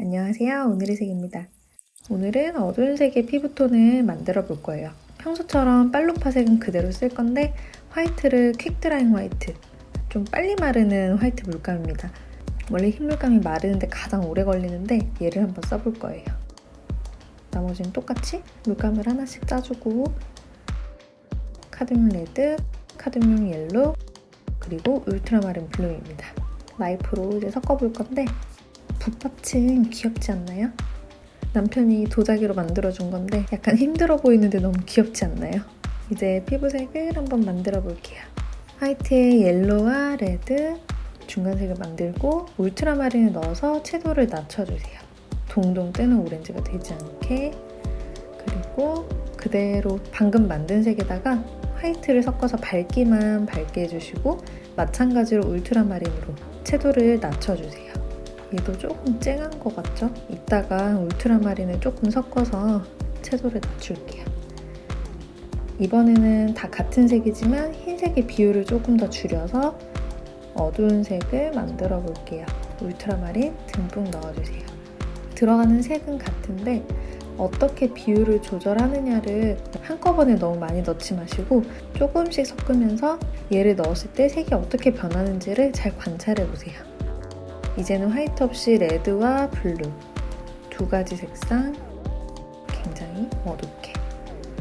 안녕하세요. 오늘의 색입니다. 오늘은 어두운 색의 피부톤을 만들어 볼 거예요. 평소처럼 빨로파 색은 그대로 쓸 건데 화이트를 퀵드라잉 화이트, 좀 빨리 마르는 화이트 물감입니다. 원래 흰 물감이 마르는데 가장 오래 걸리는데 얘를 한번 써볼 거예요. 나머지는 똑같이 물감을 하나씩 짜주고 카드뮴 레드, 카드뮴 옐로우, 그리고 울트라마린 블루입니다. 나이프로 이제 섞어볼 건데 붓받침 귀엽지 않나요? 남편이 도자기로 만들어준 건데 약간 힘들어 보이는데 너무 귀엽지 않나요? 이제 피부색을 한번 만들어 볼게요. 화이트에 옐로우와 레드, 중간색을 만들고 울트라마린을 넣어서 채도를 낮춰주세요. 동동 뜨는 오렌지가 되지 않게. 그리고 그대로 방금 만든 색에다가 화이트를 섞어서 밝기만 밝게 해주시고 마찬가지로 울트라마린으로 채도를 낮춰주세요. 얘도 조금 쨍한 것 같죠? 이따가 울트라마린을 조금 섞어서 채도를 낮출게요. 이번에는 다 같은 색이지만 흰색의 비율을 조금 더 줄여서 어두운 색을 만들어 볼게요. 울트라마린 듬뿍 넣어주세요. 들어가는 색은 같은데 어떻게 비율을 조절하느냐를 한꺼번에 너무 많이 넣지 마시고 조금씩 섞으면서 얘를 넣었을 때 색이 어떻게 변하는지를 잘 관찰해 보세요. 이제는 화이트 없이 레드와 블루 두 가지 색상 굉장히 어둡게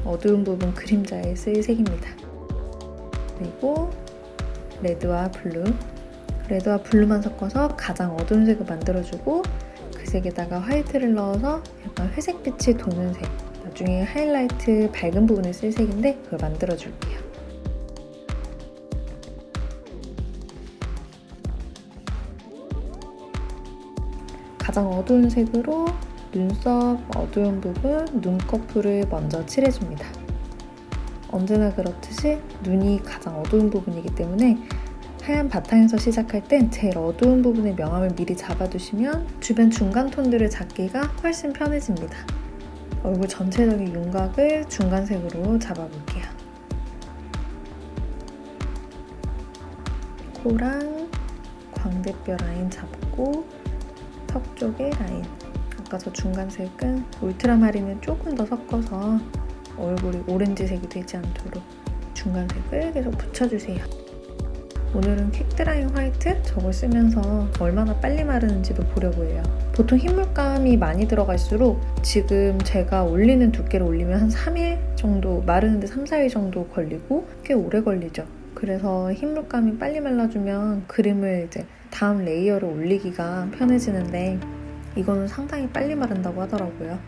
어두운 부분 그림자에 쓸 색입니다. 그리고 레드와 블루만 섞어서 가장 어두운 색을 만들어주고 그 색에다가 화이트를 넣어서 약간 회색빛이 도는 색, 나중에 하이라이트 밝은 부분을 쓸 색인데 그걸 만들어줄게요. 가장 어두운 색으로 눈썹 어두운 부분, 눈꺼풀을 먼저 칠해줍니다. 언제나 그렇듯이 눈이 가장 어두운 부분이기 때문에 하얀 바탕에서 시작할 땐 제일 어두운 부분의 명암을 미리 잡아두시면 주변 중간 톤들을 잡기가 훨씬 편해집니다. 얼굴 전체적인 윤곽을 중간색으로 잡아볼게요. 코랑 광대뼈 라인 잡고 턱 쪽에 라인, 아까 저 중간색은 울트라마린을 조금 더 섞어서 얼굴이 오렌지색이 되지 않도록 중간색을 계속 붙여주세요. 오늘은 퀵드라잉 화이트 저걸 쓰면서 얼마나 빨리 마르는지도 보려고 해요. 보통 흰 물감이 많이 들어갈수록 지금 제가 올리는 두께를 올리면 한 3일 정도, 마르는데 3, 4일 정도 걸리고 꽤 오래 걸리죠. 그래서 흰 물감이 빨리 말라주면 그림을 이제 다음 레이어를 올리기가 편해지는데 이거는 상당히 빨리 마른다고 하더라고요.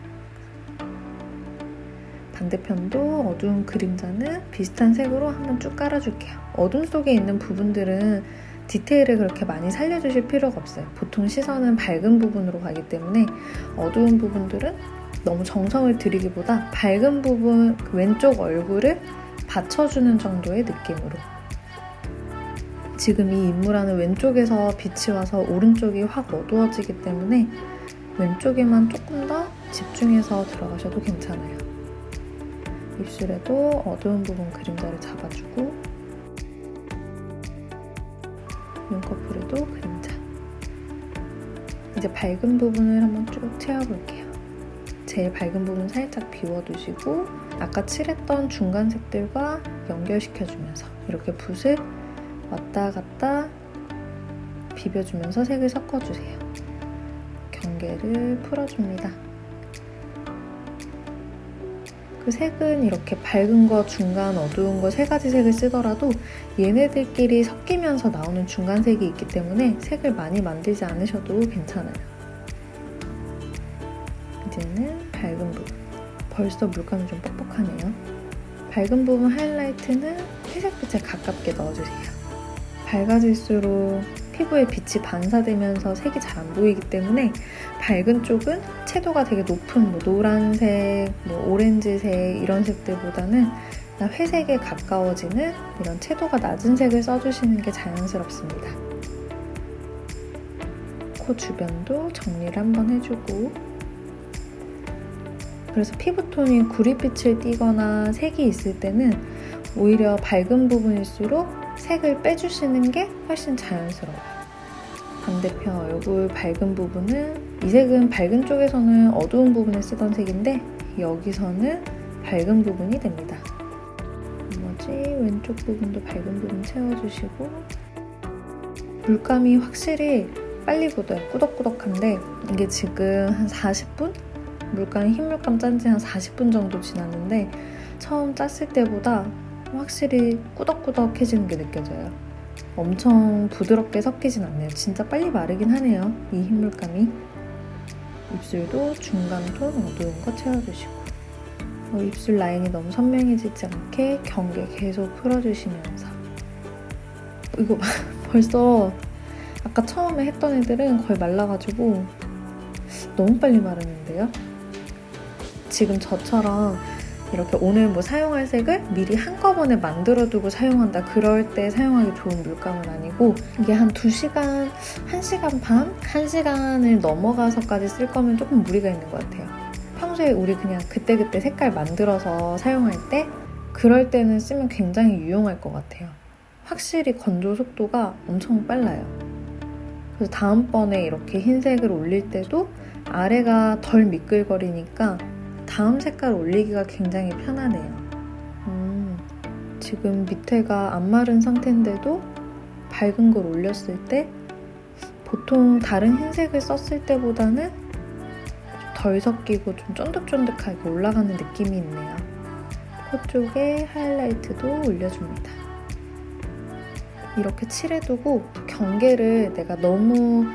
반대편도 어두운 그림자는 비슷한 색으로 한번 쭉 깔아줄게요. 어둠 속에 있는 부분들은 디테일을 그렇게 많이 살려주실 필요가 없어요. 보통 시선은 밝은 부분으로 가기 때문에 어두운 부분들은 너무 정성을 들이기보다 밝은 부분, 왼쪽 얼굴을 받쳐주는 정도의 느낌으로. 지금 이 인물안은 왼쪽에서 빛이 와서 오른쪽이 확 어두워지기 때문에 왼쪽에만 조금 더 집중해서 들어가셔도 괜찮아요. 입술에도 어두운 부분 그림자를 잡아주고 눈꺼풀에도 그림자. 이제 밝은 부분을 한번 쭉 채워볼게요. 제일 밝은 부분 살짝 비워두시고 아까 칠했던 중간색들과 연결시켜주면서 이렇게 붓을 왔다 갔다 비벼주면서 색을 섞어주세요. 경계를 풀어줍니다. 그 색은 이렇게 밝은 거, 중간, 어두운 거 세 가지 색을 쓰더라도 얘네들끼리 섞이면서 나오는 중간색이 있기 때문에 색을 많이 만들지 않으셔도 괜찮아요. 이제는 밝은 부분. 벌써 물감이 좀 뻑뻑하네요. 밝은 부분 하이라이트는 회색빛에 가깝게 넣어주세요. 밝아질수록 피부에 빛이 반사되면서 색이 잘 안 보이기 때문에 밝은 쪽은 채도가 되게 높은 노란색, 오렌지색 이런 색들보다는 회색에 가까워지는 이런 채도가 낮은 색을 써주시는 게 자연스럽습니다. 코 주변도 정리를 한번 해주고 그래서 피부톤이 구릿빛을 띠거나 색이 있을 때는 오히려 밝은 부분일수록 색을 빼주시는 게 훨씬 자연스러워요. 반대편 얼굴 밝은 부분은 이 색은 밝은 쪽에서는 어두운 부분에 쓰던 색인데 여기서는 밝은 부분이 됩니다. 나머지 왼쪽 부분도 밝은 부분 채워주시고 물감이 확실히 빨리 굳어요. 꾸덕꾸덕한데 이게 지금 한 40분? 흰 물감 짠 지 한 40분 정도 지났는데 처음 짰을 때보다 확실히 꾸덕꾸덕해지는 게 느껴져요. 엄청 부드럽게 섞이진 않네요. 진짜 빨리 마르긴 하네요. 이 흰 물감이. 입술도 중간 톤 어두운 거 채워주시고 입술 라인이 너무 선명해지지 않게 경계 계속 풀어주시면서 이거 벌써 아까 처음에 했던 애들은 거의 말라가지고 너무 빨리 마르는데요? 지금 저처럼 이렇게 오늘 뭐 사용할 색을 미리 한꺼번에 만들어두고 사용한다 그럴 때 사용하기 좋은 물감은 아니고 이게 한 2시간, 1시간 반? 1시간을 넘어가서까지 쓸 거면 조금 무리가 있는 것 같아요. 평소에 우리 그냥 그때그때 색깔 만들어서 사용할 때 그럴 때는 쓰면 굉장히 유용할 것 같아요. 확실히 건조 속도가 엄청 빨라요. 그래서 다음번에 이렇게 흰색을 올릴 때도 아래가 덜 미끌거리니까 다음 색깔 올리기가 굉장히 편하네요. 지금 밑에가 안 마른 상태인데도 밝은 걸 올렸을 때 보통 다른 흰색을 썼을 때보다는 덜 섞이고 좀 쫀득쫀득하게 올라가는 느낌이 있네요. 코 쪽에 하이라이트도 올려줍니다. 이렇게 칠해두고 경계를 내가 너무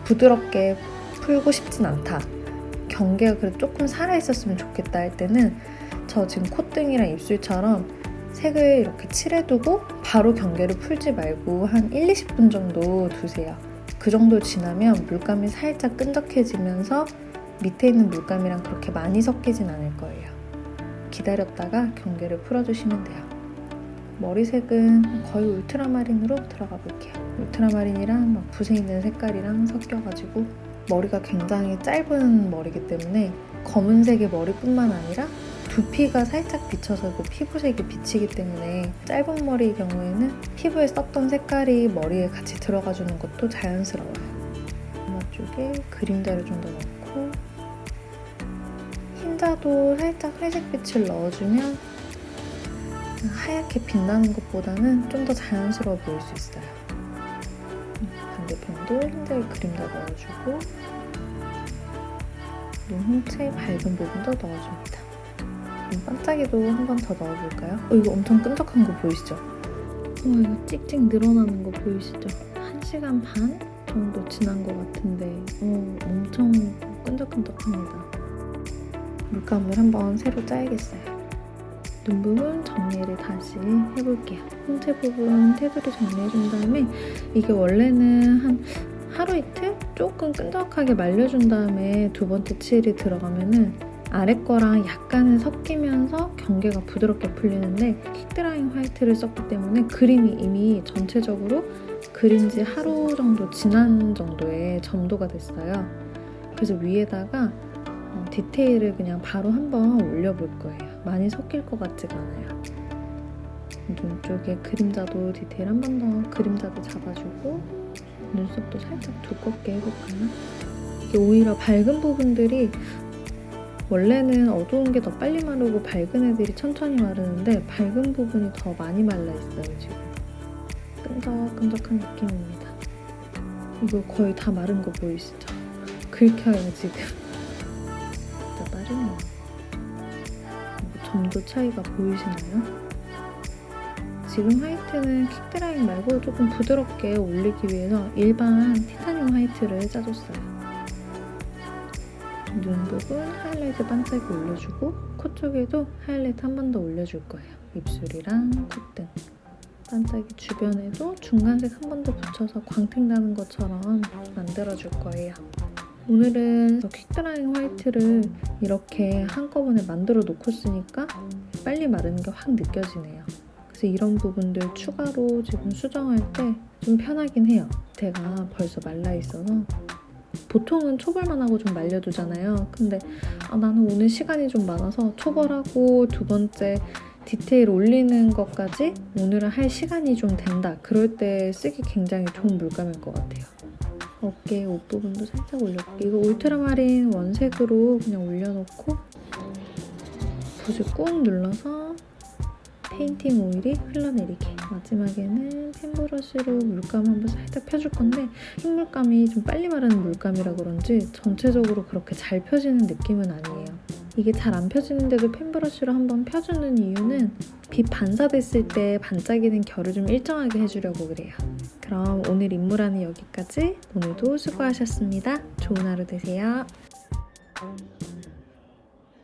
부드럽게 풀고 싶진 않다. 경계가 그래도 조금 살아있었으면 좋겠다 할 때는 저 지금 콧등이랑 입술처럼 색을 이렇게 칠해두고 바로 경계를 풀지 말고 한 1, 20분 정도 두세요. 그 정도 지나면 물감이 살짝 끈적해지면서 밑에 있는 물감이랑 그렇게 많이 섞이진 않을 거예요. 기다렸다가 경계를 풀어주시면 돼요. 머리색은 거의 울트라마린으로 들어가 볼게요. 울트라마린이랑 막 붓에 있는 색깔이랑 섞여가지고 머리가 굉장히 짧은 머리이기 때문에 검은색의 머리뿐만 아니라 두피가 살짝 비쳐서 그 피부색이 비치기 때문에 짧은 머리의 경우에는 피부에 썼던 색깔이 머리에 같이 들어가주는 것도 자연스러워요. 이마 쪽에 그림자를 좀 더 넣고 흰자도 살짝 회색빛을 넣어주면 하얗게 빛나는 것보다는 좀 더 자연스러워 보일 수 있어요. 반대편도 흰자에 그림자 넣어주고 눈홍채 밝은 부분도 넣어줍니다. 반짝이도 한 번 더 넣어볼까요? 이거 엄청 끈적한 거 보이시죠? 이거 찍찍 늘어나는 거 보이시죠? 1시간 반 정도 지난 것 같은데 엄청 끈적끈적합니다. 물감을 한번 새로 짜야겠어요. 눈 부분 정리를 다시 해볼게요. 홍채 부분 테두리 정리해준 다음에 이게 원래는 한 하루 이틀 조금 끈적하게 말려준 다음에 두 번째 칠이 들어가면은 아래 거랑 약간은 섞이면서 경계가 부드럽게 풀리는데 킥드라잉 화이트를 썼기 때문에 그림이 이미 전체적으로 그린 지 하루 정도 지난 정도의 점도가 됐어요. 그래서 위에다가 디테일을 그냥 바로 한번 올려볼 거예요. 많이 섞일 것 같지가 않아요. 눈 쪽에 그림자도 디테일 한 번 더 그림자도 잡아주고 눈썹도 살짝 두껍게 해볼까요? 이게 오히려 밝은 부분들이 원래는 어두운 게 더 빨리 마르고 밝은 애들이 천천히 마르는데 밝은 부분이 더 많이 말라있어요. 지금 끈적끈적한 느낌입니다. 이거 거의 다 마른 거 보이시죠? 긁혀요 지금. 진짜 빠르네요. 점도 차이가 보이시나요? 지금 화이트는 킥드라잉 말고 조금 부드럽게 올리기 위해서 일반 티타늄 화이트를 짜줬어요. 눈 부분 하이라이트 반짝이 올려주고 코 쪽에도 하이라이트 한 번 더 올려줄 거예요. 입술이랑 콧등. 반짝이 주변에도 중간색 한 번 더 붙여서 광택 나는 것처럼 만들어줄 거예요. 오늘은 퀵드라잉 화이트를 이렇게 한꺼번에 만들어 놓고 쓰니까 빨리 마르는 게 확 느껴지네요. 그래서 이런 부분들 추가로 지금 수정할 때 좀 편하긴 해요. 제가 벌써 말라 있어서 보통은 초벌만 하고 좀 말려두잖아요. 근데 나는 오늘 시간이 좀 많아서 초벌하고 두 번째 디테일 올리는 것까지 오늘은 할 시간이 좀 된다. 그럴 때 쓰기 굉장히 좋은 물감일 것 같아요. 어깨 옷 부분도 살짝 올려볼게요. 이거 울트라마린 원색으로 그냥 올려놓고 붓을 꾹 눌러서 페인팅 오일이 흘러내리게. 마지막에는 펜브러쉬로 물감 한번 살짝 펴줄 건데 흰물감이 좀 빨리 마르는 물감이라 그런지 전체적으로 그렇게 잘 펴지는 느낌은 아니에요. 이게 잘 안 펴지는데도 펜브러쉬로 한번 펴주는 이유는 빛 반사됐을 때 반짝이는 결을 좀 일정하게 해주려고 그래요. 그럼 오늘 임무라는 여기까지. 오늘도 수고하셨습니다. 좋은 하루 되세요.